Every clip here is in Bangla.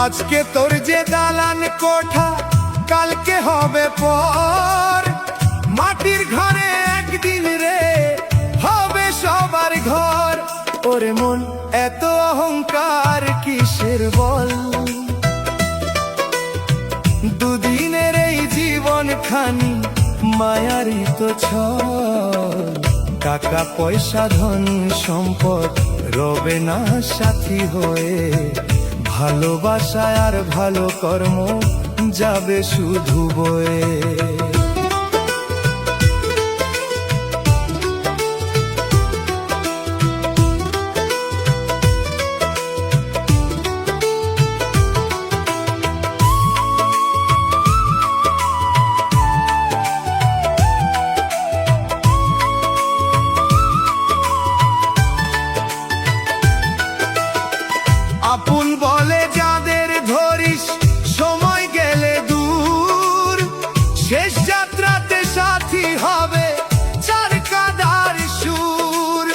আজকে তোর যে দালান কোঠা কালকে হবে পর, মাটির ঘরে একদিন রে হবে সবার ঘর। ওরে মন এত অহংকার কিসের বল, দুদিনের এই জীবন খানি মায়ারই তো ছল। টাকা পয়সা ধন সম্পদ রবে না সাথী হয়ে, ভালোবাসা আর ভালো কর্ম যাবে শুধু বয়ে। আপন বলে যাদের ধরিস সময় গেলে দূর, শেষ যাত্রাতে সাথী হবে চার কাদার সুর।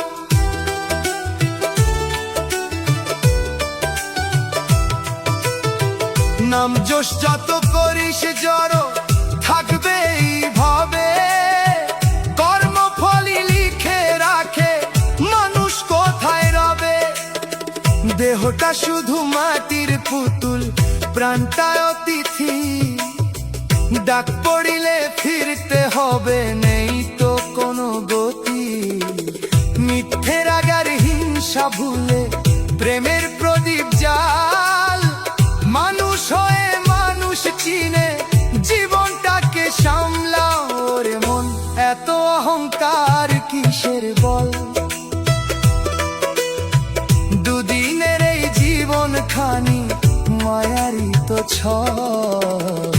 নাম যশ যত করিস জড়ো থাকবে এইভাবে, কর্মফলই লিখে রাখে মানুষ কোথায় রবে। দেহটা শুধু মাটির পুতুল, প্রাণটা অতিথি, ডাক পড়িলে ফিরতে হবে নেই তো কোনো গতি। মিথ্যে রাগার হিংসা ভুলে প্রেমের প্রদীপ জাল, মানুষ হয়ে মানুষ চিনে জীবনটাকে সামলাও। ওরে মন এত অহংকার কিসের বল, দুদিনের এই জীবন খানি মায়ারই তো ছল।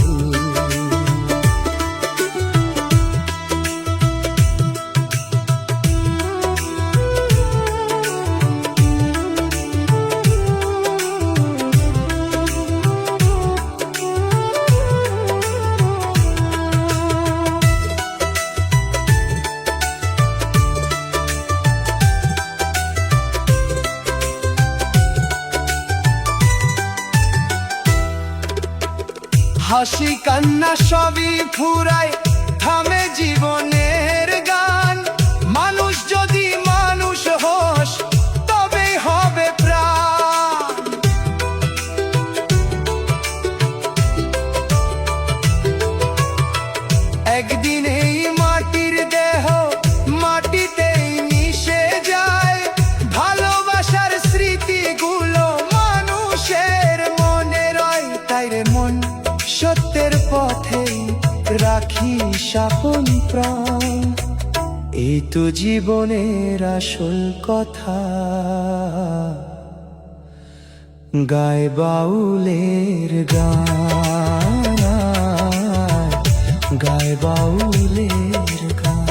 হাসি কান্না সবই ফুরায়, থামে জীবনের গান। মানুষ যদি মানুষ হোস তবে হবে প্রাণ। একদিন এই মাটির দেহ মাটিতেই মিশে যায়, ভালোবাসার স্মৃতিগুলো মানুষের মনে রয়। তাই রে মন সত্যের পথে রাখিস আপন প্রাণ, এই তো জীবনের আসল কথা। গায় বাউলের গান, গায় বাউলের গান।